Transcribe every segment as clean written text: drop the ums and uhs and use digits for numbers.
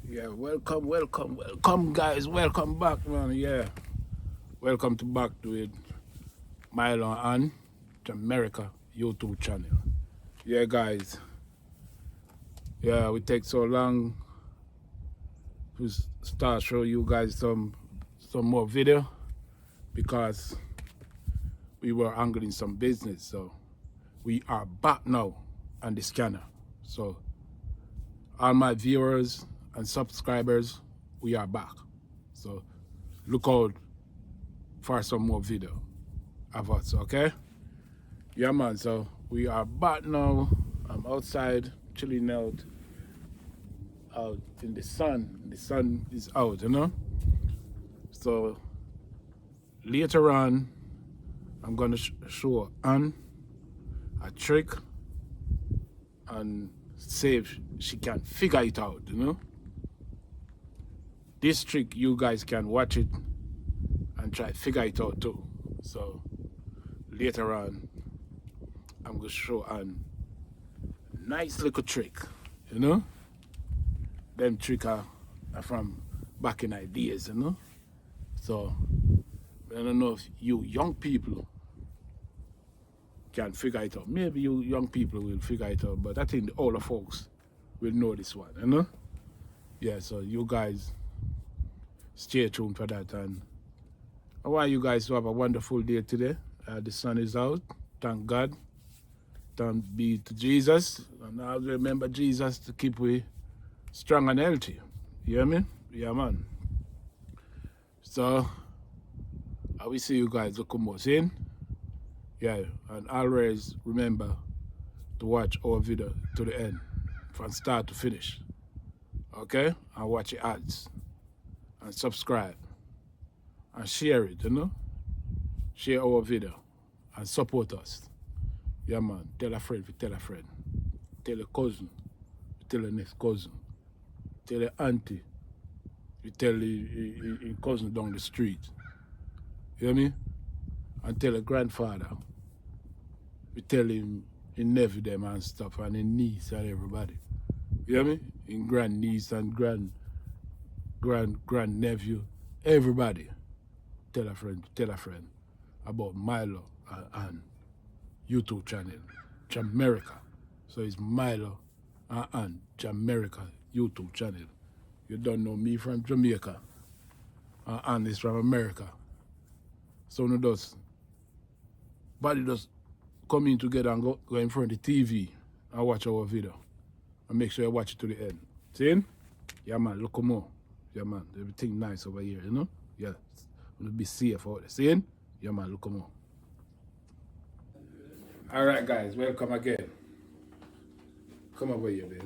Yeah, welcome guys, welcome back, man. Yeah, welcome to back to it, Milo and America YouTube channel. Yeah, guys. Yeah, we take so long to start show you guys some more video because we were angling some business. So we are back now on this channel. So all my viewers and subscribers, we are back. So look out for some more video of us, okay? Yeah, man, so we are back now. I'm outside, chilling out in the sun. The sun is out, you know? So later on, I'm gonna show Anne a trick and see if she can figure it out, you know? This trick, you guys can watch it and try to figure it out too. So later on, I'm gonna show Anne a nice little trick, you know? Them trick are from back in ideas, you know? So I don't know if you young people can figure it out. Maybe you young people will figure it out, but I think the older folks will know this one, you know? Yeah, so you guys stay tuned for that. And I want you guys to have a wonderful day today. The sun is out, thank God. Thank be to Jesus. And I'll remember Jesus to keep we strong and healthy. You hear me? Yeah, man. So I will see you guys look more soon. Yeah, and always remember to watch our video to the end, from start to finish. Okay? And watch the ads. And subscribe. And share it, you know? Share our video. And support us. Yeah, man. Tell a friend, tell a friend. Tell a cousin. Tell a next cousin. Tell a auntie. You tell a cousin down the street. You hear me? And tell a grandfather. You tell him in nephew them and stuff, and in niece and everybody. You hear me? In grandniece and grand nephew, everybody. Tell a friend about Milo and YouTube channel, Jamaica. So it's Milo and Jamaica YouTube channel. You don't know me from Jamaica, and it's from America. So no does, body does come in together and go in front of the TV and watch our video. And make sure you watch it to the end. See? Yeah, man, look more. Yeah, man, everything nice over here, you know? Yeah, we'll be safe out there. See? Yeah, man, look more. All right, guys, welcome again. Come over here, babe.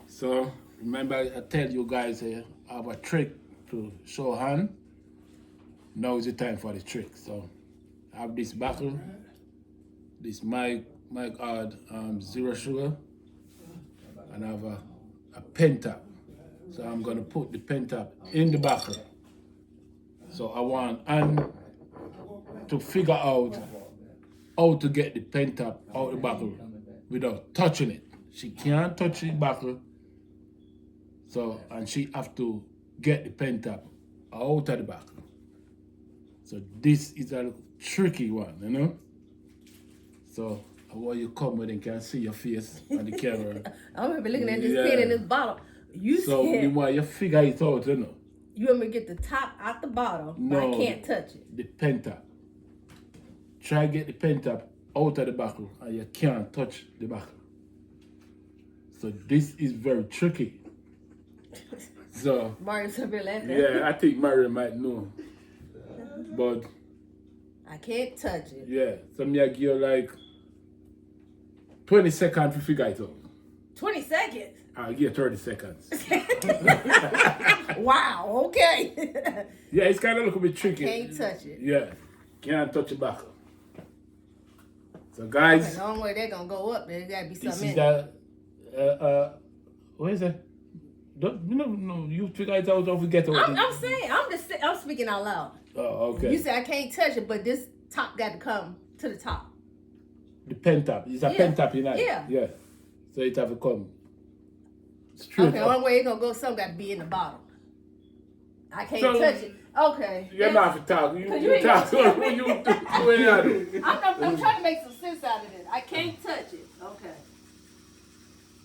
So, remember I tell you guys I have a trick to show hand. Now is the time for the trick. So, I have this bottle, this Mike Hard Zero Sugar, and I have a pen tap. So I'm gonna put the pen tap in the bottle. So I want Anne to figure out how to get the pen tap out of the bottle without touching it. She can't touch the bottle. So, and she have to get the pen tap out of the bottle. So this is a tricky one, you know? So I want you come where they can see your face on the camera. I'm gonna be looking at this pen in this bottle. So you want you figure it out, you know? You want me to get the top out the bottle, but I can't touch it. The pen tap. Try to get the pen tap out of the bottle and you can't touch the bottle. So this is very tricky. So Mario's up here laughing. yeah, I think Mario might know. But I can't touch it. yeah, so me I give you like 20 seconds to figure it out. 20 seconds? I'll give you 30 seconds. Wow, okay. Yeah, it's kind of look a bit tricky. Can't touch it. Yeah, can't touch the bottle. So guys, The only way they're gonna go up, there gotta be this something is in it. what is it? Don't, no, you figure it out, don't forget what I'm saying, I'm speaking out loud. Oh, okay. You said I can't touch it, but this top got to come to the top. The pen tap. It's a pen tap in it. Yeah. Yeah. So it have to come. Straight Okay, up. one way it's gonna go, something got to be in the bottom. I can't So- touch it. Okay. You're not to talk. You ain't talk. gonna What you do? I'm trying to make some sense out of it. I can't touch it. Okay.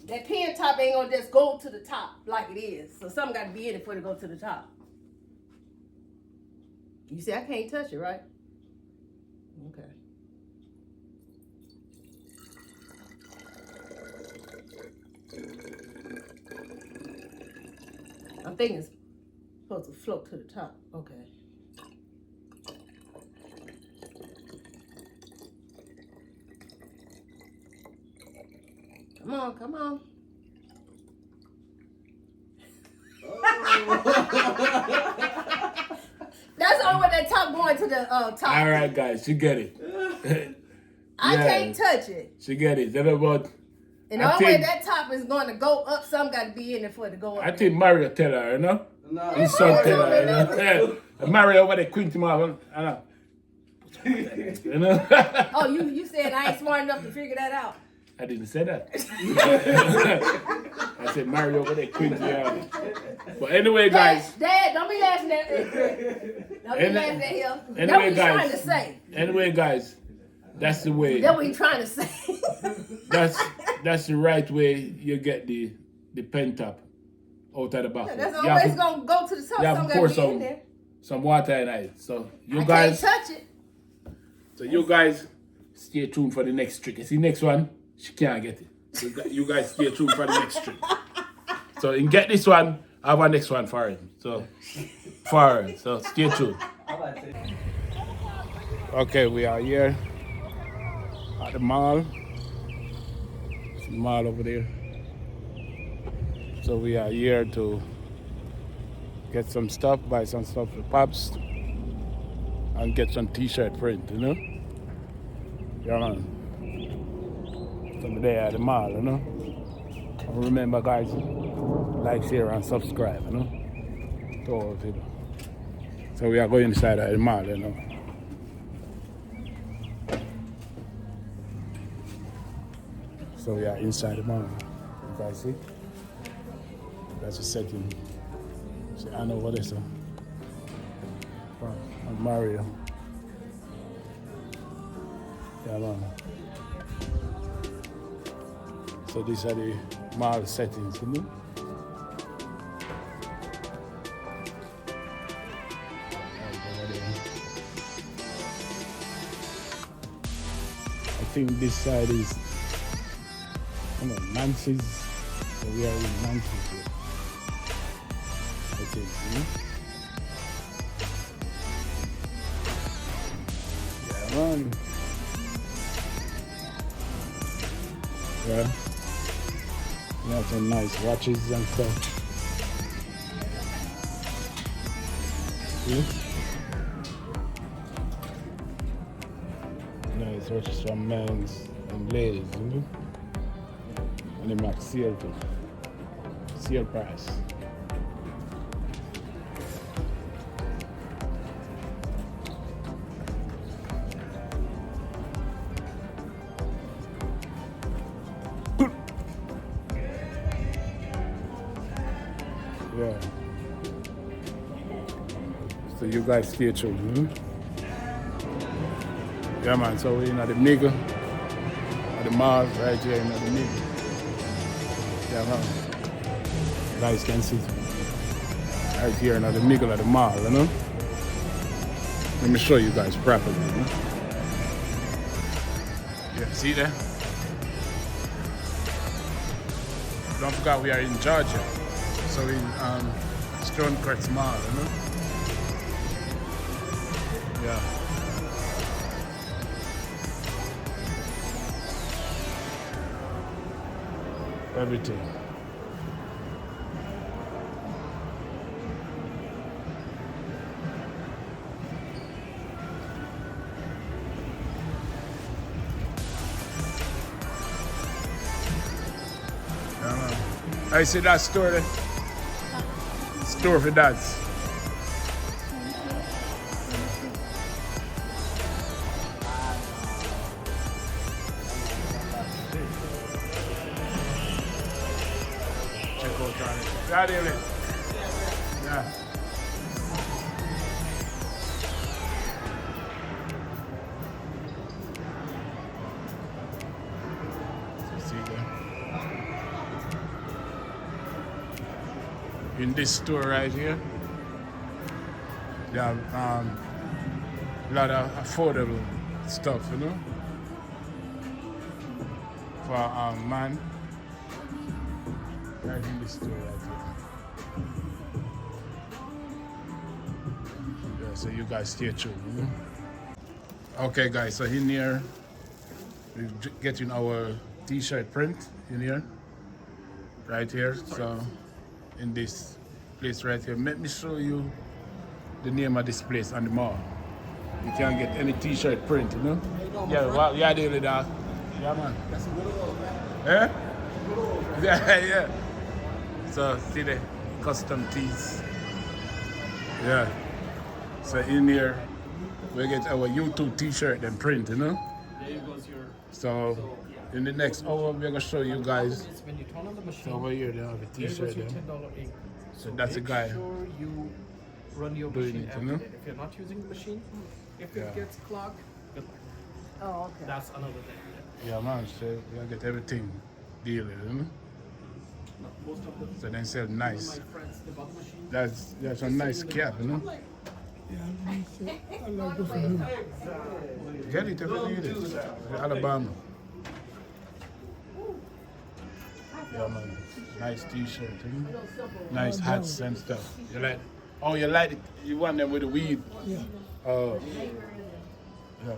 That pen top ain't gonna just go to the top like it is. So something got to be in it for it to go to the top. You see, I can't touch it, right? Okay. I'm thinking it's supposed to float to the top. Okay. Come on, come on. That's the only way that top going to the top. All right, guys, you get it. I can't touch it. She get it. That about. And the only way that top is going to go up, some got to be in it for it to go up. I think Mario tell her, you know. No. His son tell her, you know. Yeah. Mario over there, Quinty Marvel, you know. You know. Oh, you said I ain't smart enough to figure that out. I didn't say that. I said Mario over there, Quinty Marvel. But anyway, guys. Dad, don't be laughing at Don't be laughing at him. That's what he's trying to say. Anyway, guys, that's the way. That's what he's trying to say. That's the right way you get the pen top out of the bottle. That's You have always to- going to go to the top. you have Some to got pour to be in there. some water in it. So you I guys, can't touch it. so you guys, stay tuned for the next trick. You see, next one, she can't get it. You guys stay tuned for the next trick. So in get this one, I have a next one for him. So so stay tuned. Okay, we are here at the mall. It's the mall over there. So we are here to get some stuff, buy some stuff for Pops, and get some t-shirt print, you know? Yeah, man. So we're there at the mall, you know? And remember, guys, like, share, and subscribe, you know? To all people. So we are going inside at the mall, you know? So we are inside the mall. You guys see? That's a setting. See, I know what is Mario. Yeah, man. So these are the mall settings, you know? I think this side is, Nancy's. So we are in Nancy's here. I think, you know? Yeah, man. Yeah. We have some nice watches and stuff. See? Nice watches from men's and ladies, you know? And the max sale too. Sale price. Yeah. So you guys stay tuned, hmm? Yeah, man. So we're in the middle at the mall right here in the middle. Yeah, man. You guys can see right here in the middle of the mall, you know? Let me show you guys properly, you know? Yeah, see there? Don't forget we are in Georgia. So in Stonecrest Mall, you know? Yeah. Everything. I see that store there. Store for dads. Check out on it. Yeah, David. Yeah. So see there. In this store right here, they have a lot of affordable stuff, you know, for man. Right in this store right here. Yeah, so you guys stay tuned, you know? Okay guys, so in here, we're getting our t-shirt print in here. Right here, so in this place right here. Let me show you the name of this place on the mall. You can get any t-shirt print, you know? Yeah, well, yeah, daily dog. Yeah, man. That's a little man. Eh? Yeah, yeah. So, see the custom tees. Yeah. So, in here, we get our YouTube t-shirt and print, you know? There goes your. So, in the next hour, we're going to show you guys. When you turn on the machine, So, over here, they have a there t-shirt. goes your There. $10 ink. So, that's a make guy. sure you run your Doing machine it, every you know? day. If you're not using the machine, if Yeah. it gets clogged, good luck. Oh, okay. That's another thing. Yeah, man. So, we get everything deal, you know? No, most of the So, they sell nice. my friends, they bought the machine. That's a nice cap, you know? Get it if you need it. Alabama. Yeah, man. Nice t-shirt, you know? Nice hats and stuff. You like? Oh, you like it? You want them with the weed? Yeah. Oh. Yeah.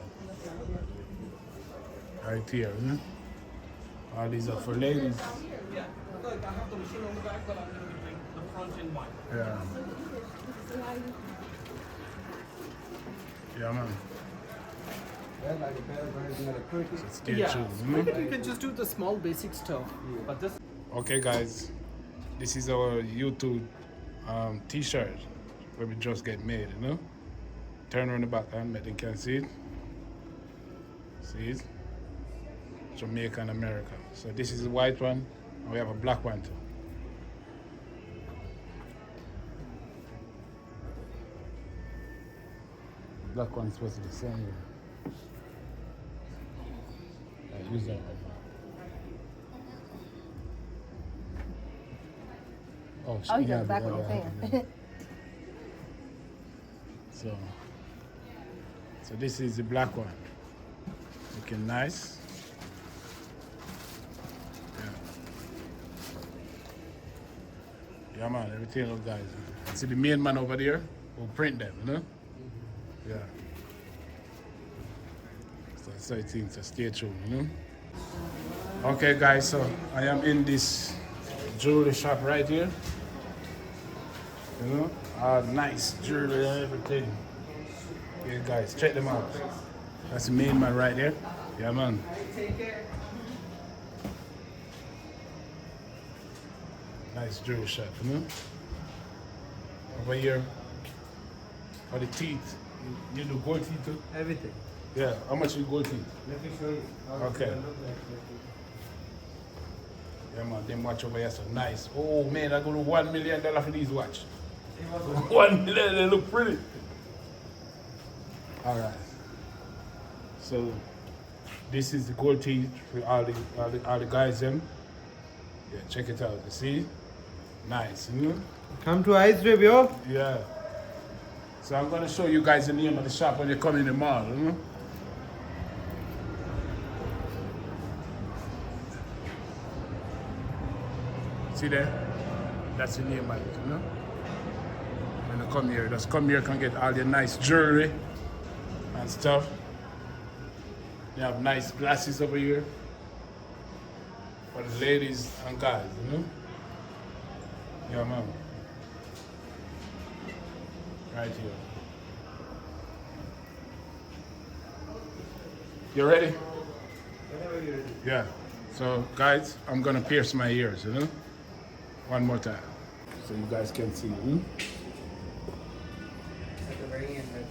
Right here, you know? All these are for ladies. Yeah, like I have the machine on the back, but I'm going to be doing the front in white. Yeah. Yeah, man. So stay Yeah, tuned, you know? you can just do the small basic stuff, but this. Okay, guys, this is our YouTube t-shirt where we just get made, you know? Turn on the back and make them can see it. See it? Jamaica and America. So this is the white one, and we have a black one too. Black one's supposed to be the same. Use that one. Oh, Oh, you yeah, got the back yeah, on the yeah, fan. So this is the black one. Looking nice. Yeah, man, everything look guys. See the main man over there will print them, you know? Yeah. So that's how it seems, so stay tuned, you know? Okay guys, so I am in this jewelry shop right here. You know? Nice jewelry and everything. Yeah guys, check them out. That's the main man right there. Yeah man. Nice jewelry shop, you know? Over here, for the teeth. You do gold teeth too? Everything. Yeah, how much is gold teeth? Let me show you. Okay. Yeah man, them watch over here so nice. Oh man, I go to $1 million for these watch. 1 million, they look pretty. Alright. So this is the gold teeth for all the guys them. Yeah, check it out. You see? Nice, you know? Come to Ice Rib, yo. Yeah. So I'm gonna show you guys the name of the shop when you come in the mall, you know? See there? That's the name of it, you know? When you come here, just come here, can get all your nice jewelry and stuff. You have nice glasses over here for the ladies and guys, you know? Yeah, man. Right here. You ready? Whenever you're ready. Yeah. So, guys, I'm gonna pierce my ears, you know? One more time. So you guys can see. At the very end, right?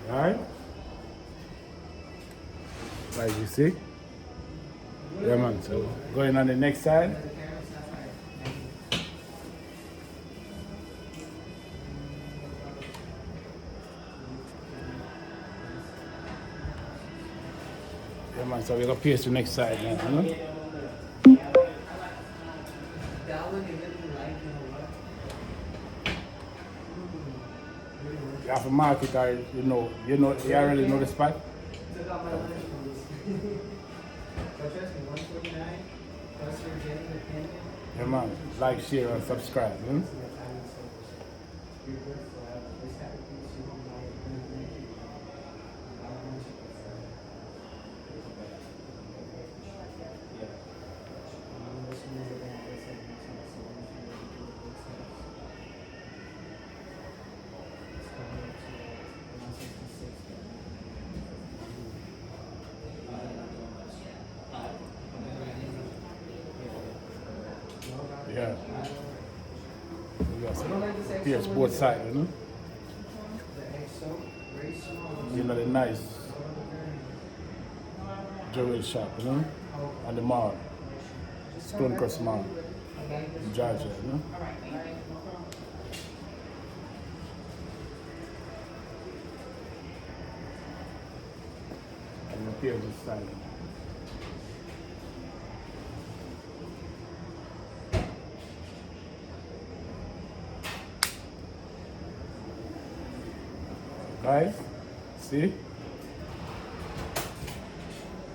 Alright? Like you see? Yeah, man. So going on the next side. Yeah, man. So we're gonna pierce the next side now. You know? You have to mark it, or you already know the spot. Yeah, man. Like, share, and subscribe. You know? Yeah. Pierce both sides, you know? You know, the nice jewelry shop, you know? On the mall. Stonecrest Mall. In Georgia, you know? And the pierce this side. Guys, see?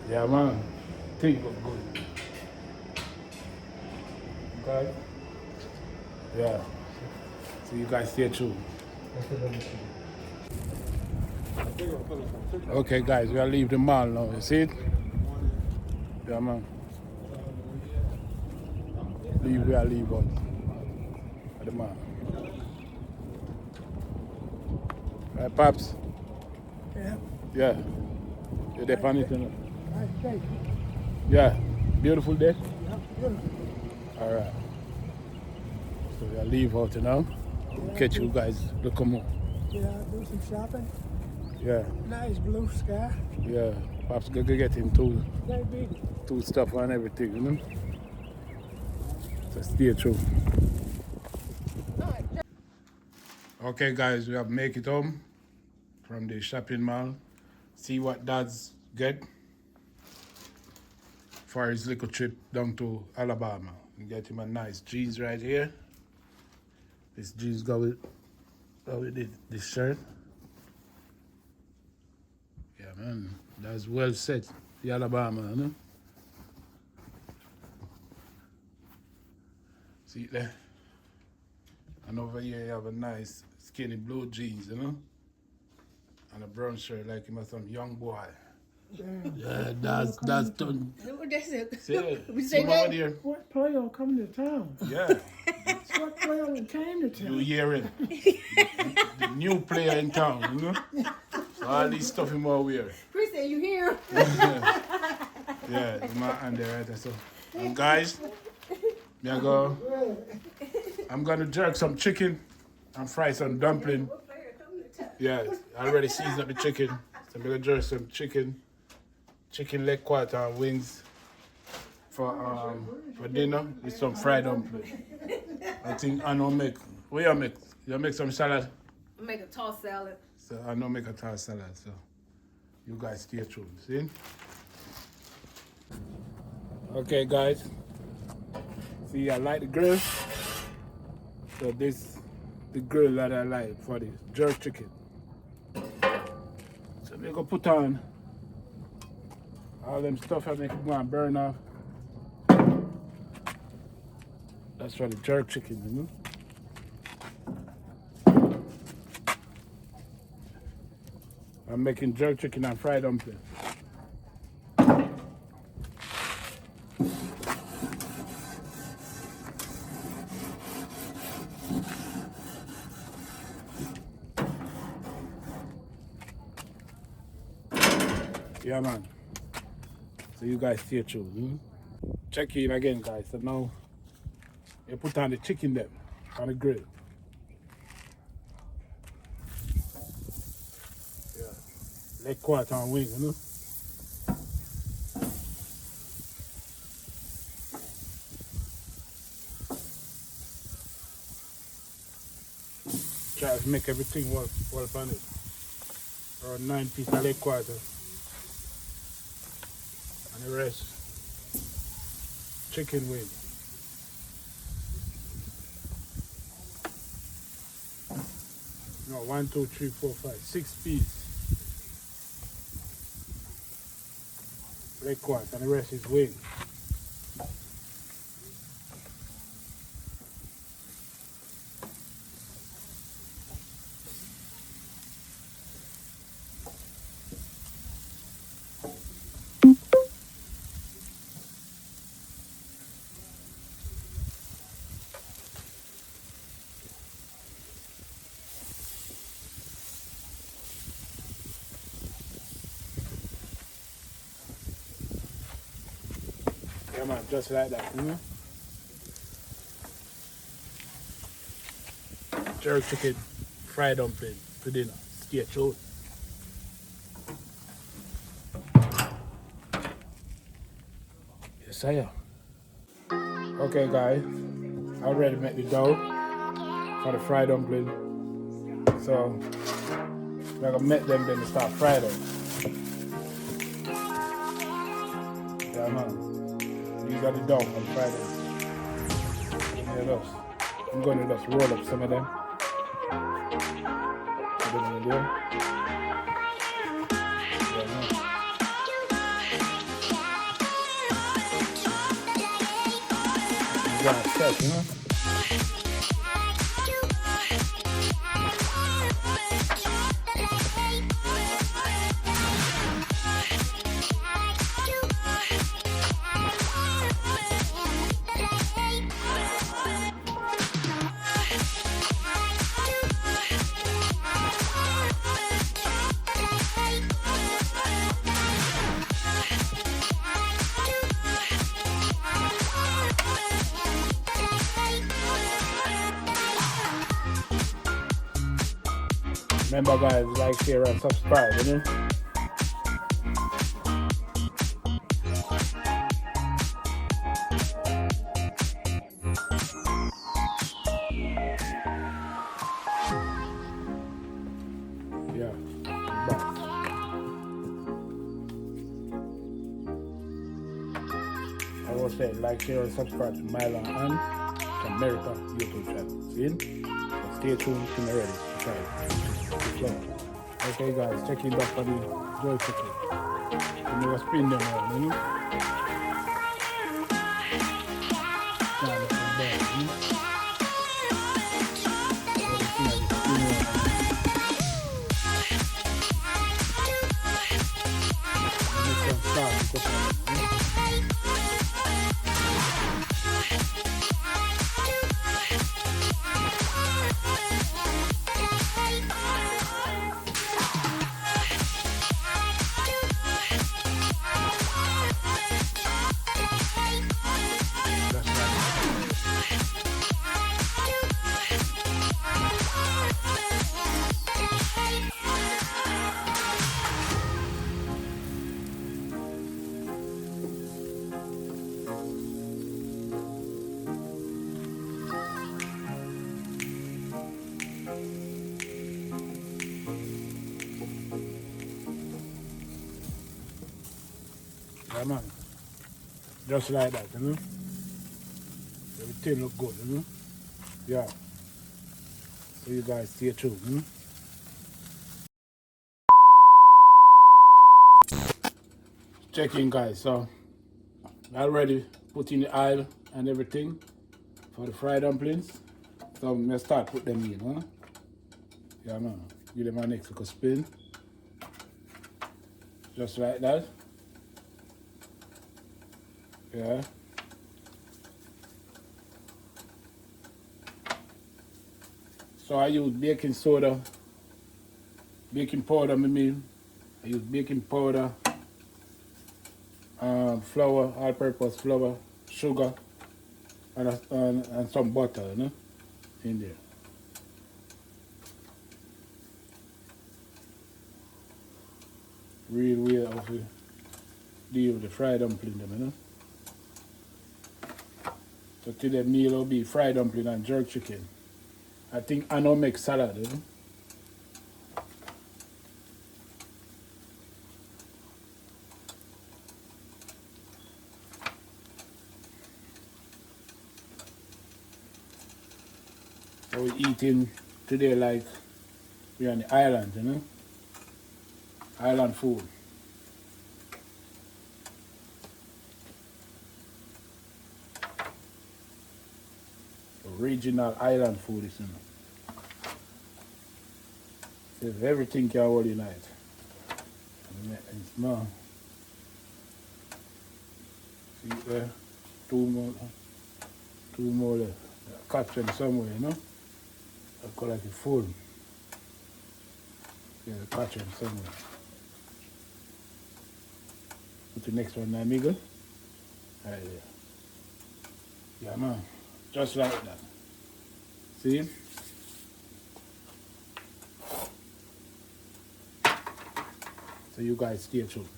Yeah, man. Thing look good. Okay? Yeah. So you guys stay tuned. Okay, guys, we'll leave the mall now. You see it? Yeah, man. We'll leave out at the mall. Right, Pops? Yeah, Yeah. You're there for anything? nice day. Yeah. Beautiful day? Yeah, beautiful. All right. So we'll leave out now. We'll catch you guys. Look more. Yeah, do some shopping. Yeah. Nice blue sky. Yeah. Pops go get him Very big. two stuff and everything, you know? So stay true. Okay, guys, we have make it home from the shopping mall. See what Dad's get for his little trip down to Alabama. We get him a nice jeans right here. This jeans go with this shirt. Yeah, man, that's well set. The Alabama, you know? See it there? And over here you have a nice skinny blue jeans, you know? And a brown shirt like him as some young boy. Yeah, that's done. That's it. See it? We See say him that? over there? What player coming to town? Yeah, What player came to you town? hear it. The new player in town, you know? So all this stuff him all wear. Chris said you hear him. Yeah, my hand there right there. So, guys, I'm gonna jerk some chicken and fry some dumpling. Yeah, I already seasoned up the chicken. So I'm gonna jerk some chicken leg quarter and wings for dinner with some fried dumpling. I think I know make. What you make? You make some salad? Make a tossed salad. So I know make a tossed salad. So you guys stay tuned. See? Okay, guys. See, I like the grill. So this the grill that I like for this jerk chicken. So we're gonna put on all them stuff I make it go and burn off. That's for the jerk chicken, you know? I'm making jerk chicken and fried dumpling. Yeah, man. So you guys stay tuned. Check in again, guys. So now you put on the chicken then on the grill. Yeah. leg quarter and wing, you know. Try to make everything work on it. Or 9 pieces of leg quarter. And the rest chicken wing. No, 1, 2, 3, 4, 5, 6 pieces. Leg quarter and the rest is wing. Yeah man, just like that, you know. Jerk chicken, fried dumpling for dinner. Stay tuned. Yes I am. Okay guys, I already made the dough for the fried dumpling. So we're gonna make them then start fry them. Yeah man. These are the dough for the fried them. I'm gonna just roll up some of them. Put them in there. Yeah, man. It's gonna set, you know? Remember guys, like, share and subscribe, you know? Yeah, I'm back. I was saying, like, share and subscribe to Mylon and to America YouTube channel. See? So stay tuned to me ready to try it. Okay guys, check it out for the joy chicken. You never spin them around, you know? Nah, that's not bad, you know? Everything I just spin around. And this one start to cook on it, you know? Yeah, man. Just like that, you know? Everything look good, you know? Yeah. So you guys stay tuned, you know? Check in guys, so I already put in the oil and everything for the fried dumplings. So I'm gonna start put them in, huh? Yeah man. Give them a next little spin. Just like that. Yeah. So I use baking soda, baking powder, I mean. I use baking powder, flour, all-purpose flour, sugar, and some butter, you know, in there. real way of to deal with the fried dumpling them, you know. So today meal will be fried dumpling and jerk chicken. I think I know make salad, you know. So we eating today like we're on the island, you know. Island food. Original island food is, you know. Says everything can hold in it. It's no. See there? Two more left. Catch them somewhere, you know. I call it full. Yeah, catch them somewhere. Put the next one, amigo. Right there. Yeah, man. Just like that. See? So you guys stay tuned.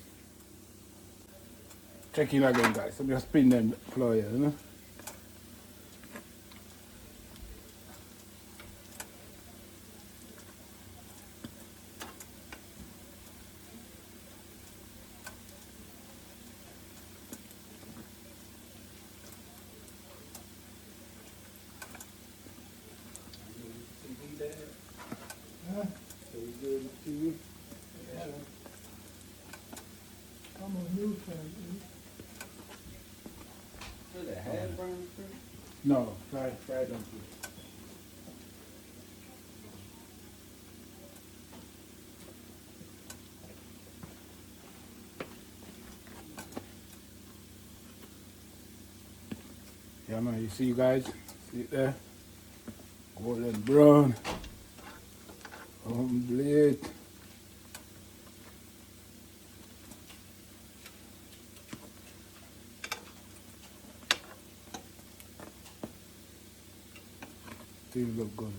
Check in again, guys. So just spin them floor here, you know? I'm on new thing. Is it hash browns too? No, fried dumpling. Yeah, man, you see, guys? See it there? Golden brown. Omelette. Still look good,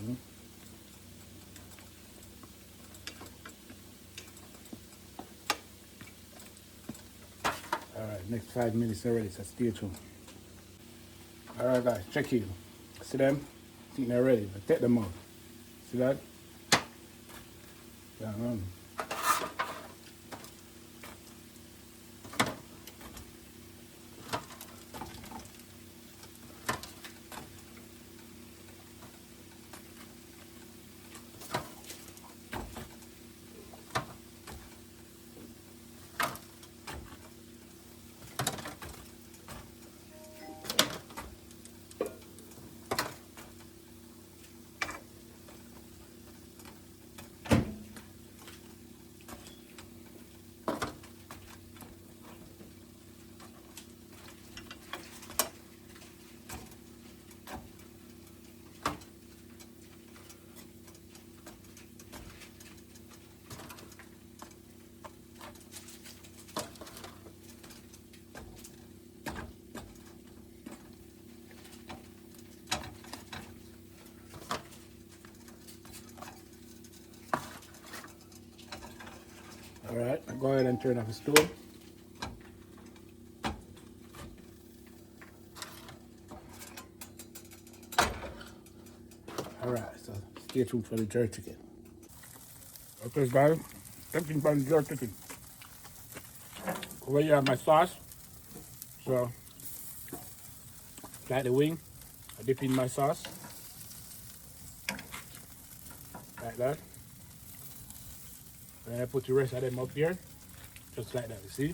huh? Alright, next 5 minutes already, so stay tuned. Alright guys, check in. See them? I think they're ready, but take them out. See that? Yeah, man. Alright, go ahead and turn off the stove. Alright, so stay tuned for the jerk chicken. Okay guys, something from the jerk chicken. Over here I have my sauce. So, like the wing, I dip in my sauce. Like that. And I put the rest of them up here. Just like that, you see?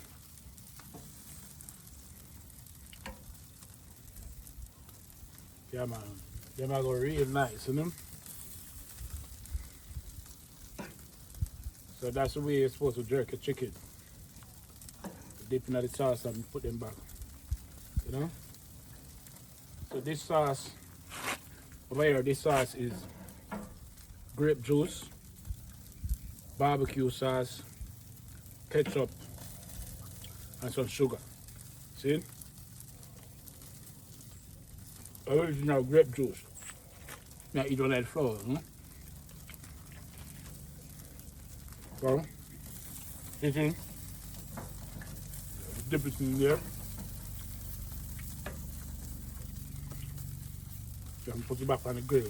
Yeah man, them are go real nice, you know? So that's the way you're supposed to jerk a chicken. Dip in the sauce and put them back, you know? So this sauce, over here, this sauce is grape juice, barbecue sauce, ketchup, and some sugar. See? Original grape juice. Now you don't add flour, huh? So, this is dip it in there. Then put it back on the grill.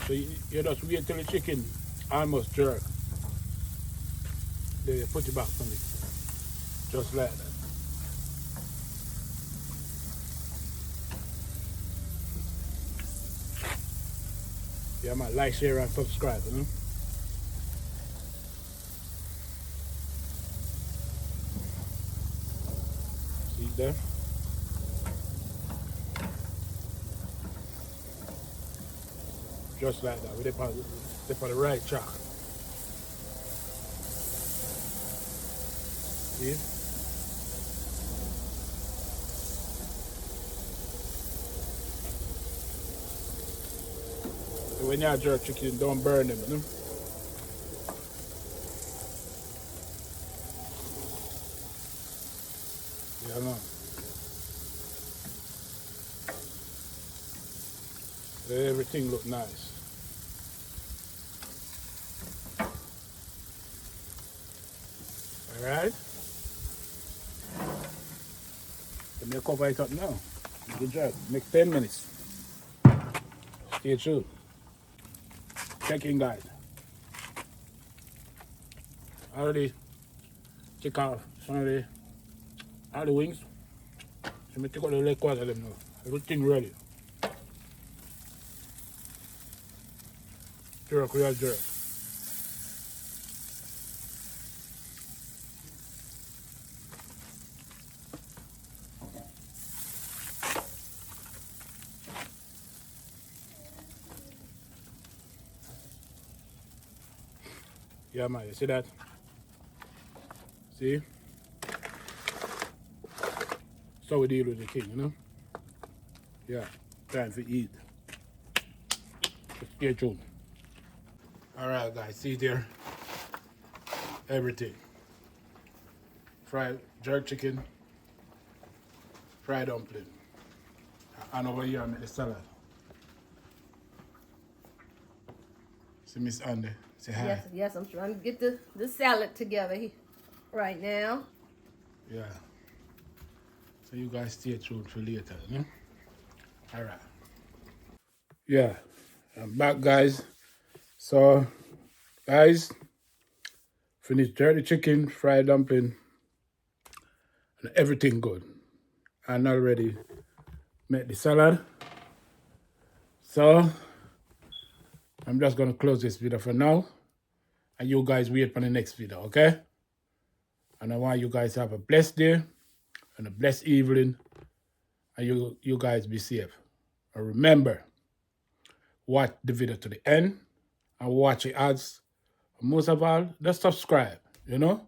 So you just wait till the chicken almost jerk. Then you put it back on it. Just like that. Yeah, man, like, share, and subscribe. See it there? Just like that. We dip on the right track. See? So when you jerk chicken, don't burn them. Yeah, man. Everything look nice. Alright? Let me cover it up now. Good job. Make 10 minutes. Stay tuned. Checking guide. Already check out some of all the wings. So I take out the leg quarter of them now. Everything ready. Jerk, real jerk. Yeah, man, you see that? See? So we deal with the king, Yeah, time to eat. Just stay tuned. Alright, guys, see there? Everything. Fried jerk chicken, fried dumpling. And over here I make the salad. See Miss Andy, say hi. Yes, I'm trying to get the salad together right now. Yeah. So you guys stay tuned for later, Alright. Yeah, I'm back, guys. So, guys, finished dirty chicken, fried dumpling, and everything good. And already made the salad. So, I'm just going to close this video for now. And you guys wait for the next video, okay? And I want you guys to have a blessed day and a blessed evening. And you guys be safe. And remember, watch the video to the end and watch the ads. And most of all, just subscribe, and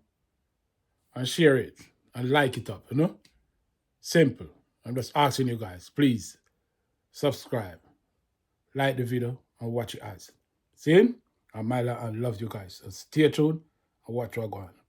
share it and like it up, Simple. I'm just asking you guys, please subscribe, like the video, and watch the ads. See? I'm Myla and love you guys. So stay tuned and watch what going on.